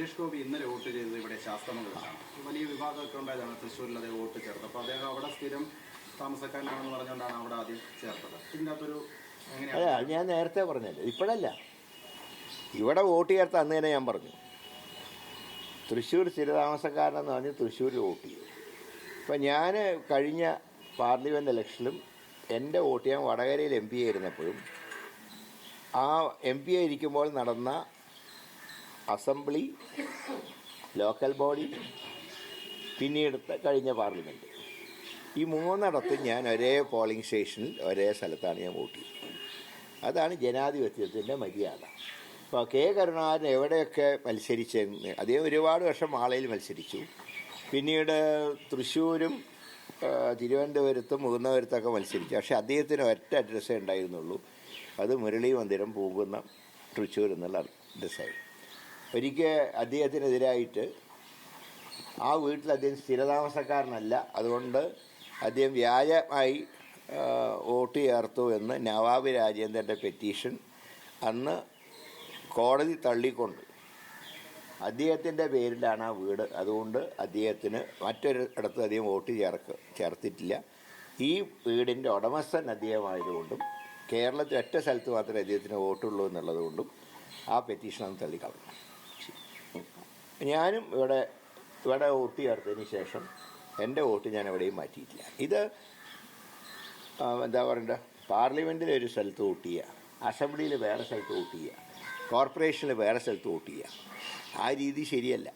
സുരേഷ് ഗോപി ഇന്നലെ വോട്ട് ചെയ്തത് ഇവിടെ ശാസ്തമംഗലത്താണ്. വലിയ വിവാദമൊക്കെ ഉണ്ടായതാണ് തൃശ്ശൂരിൽ അതേ വോട്ട് ചേർത്തത്. അപ്പോൾ അദ്ദേഹം അവിടെ സ്ഥിരം താമസക്കാരനാണെന്ന് പറഞ്ഞുകൊണ്ടാണ് അവിടെ ആദ്യം ചേർത്തത്. ഇതിൻ്റെ അകത്തൊരു അല്ല, അത് ഞാൻ നേരത്തെ പറഞ്ഞല്ലോ, ഇപ്പോഴല്ല. ഇവിടെ വോട്ട് ചേർത്ത അന്ന് തന്നെ ഞാൻ പറഞ്ഞു തൃശ്ശൂർ സ്ഥിരതാമസക്കാരനെന്ന് പറഞ്ഞ് തൃശ്ശൂരിൽ വോട്ട് ചെയ്തു. ഇപ്പം ഞാൻ കഴിഞ്ഞ പാർലമെൻറ്റ് ഇലക്ഷനിലും എൻ്റെ വോട്ട് ഞാൻ വടകരയിൽ MP ആയിരുന്നപ്പോഴും ആ MP ആയിരിക്കുമ്പോൾ നടന്ന അസംബ്ലി, ലോക്കൽ ബോഡി, പിന്നീട് കഴിഞ്ഞ പാർലമെൻറ്റ്, ഈ മൂന്നിടത്തും ഞാൻ ഒരേ പോളിംഗ് സ്റ്റേഷനിൽ ഒരേ സ്ഥലത്താണ് ഞാൻ വോട്ട് ചെയ്തത്. അതാണ് ജനാധിപത്യത്തിൻ്റെ മര്യാദ. അപ്പോൾ കരുണാകരൻ എവിടെയൊക്കെ മത്സരിച്ചെന്ന്, അദ്ദേഹം ഒരുപാട് വർഷം മാളയിൽ മത്സരിച്ചു. പിന്നീട് തൃശ്ശൂരും തിരുവനന്തപുരത്തും മുകുന്ദപുരത്തൊക്കെ മത്സരിച്ചു. പക്ഷേ അദ്ദേഹത്തിന് ഒറ്റ അഡ്രസ്സേ ഉണ്ടായിരുന്നുള്ളൂ, അത് മുരളി മന്ദിരം പൂങ്കുന്നം തൃശ്ശൂർ എന്നുള്ള അഡ്രസ്സായിരുന്നു. ഒരിക്കൽ അദ്ദേഹത്തിനെതിരായിട്ട് ആ വീട്ടിൽ അദ്ദേഹം സ്ഥിരതാമസക്കാരനല്ല, അതുകൊണ്ട് അദ്ദേഹം വ്യാജമായി വോട്ട് ചേർത്തു എന്ന് നവാബ് രാജേന്ദ്രൻ്റെ പെറ്റീഷൻ അന്ന് കോടതി തള്ളിക്കൊണ്ട് അദ്ദേഹത്തിൻ്റെ പേരിലാണ് ആ വീട്. അതുകൊണ്ട് അദ്ദേഹത്തിന് മറ്റൊരിടത്ത് അദ്ദേഹം വോട്ട് ചേർത്തിട്ടില്ല. ഈ വീടിൻ്റെ ഉടമസ്ഥൻ അദ്ദേഹമായതുകൊണ്ടും കേരളത്തിൽ ഒറ്റ സ്ഥലത്ത് മാത്രമേ അദ്ദേഹത്തിന് വോട്ടുള്ളൂ എന്നുള്ളതുകൊണ്ടും ആ പെറ്റീഷൻ അന്ന് തള്ളിക്കളഞ്ഞു. ഞാനും ഇവിടെ വോട്ട് ചേർത്തതിന് ശേഷം എൻ്റെ വോട്ട് ഞാൻ എവിടെയും മാറ്റിയിട്ടില്ല. ഇത് എന്താ പറയണ്ട, പാർലമെൻറ്റിൽ ഒരു സ്ഥലത്ത് വോട്ട് ചെയ്യുക, അസംബ്ലിയിൽ വേറെ സ്ഥലത്ത് വോട്ട് ചെയ്യുക, കോർപ്പറേഷനിൽ വേറെ സ്ഥലത്ത് വോട്ട് ചെയ്യുക, ആ രീതി ശരിയല്ല.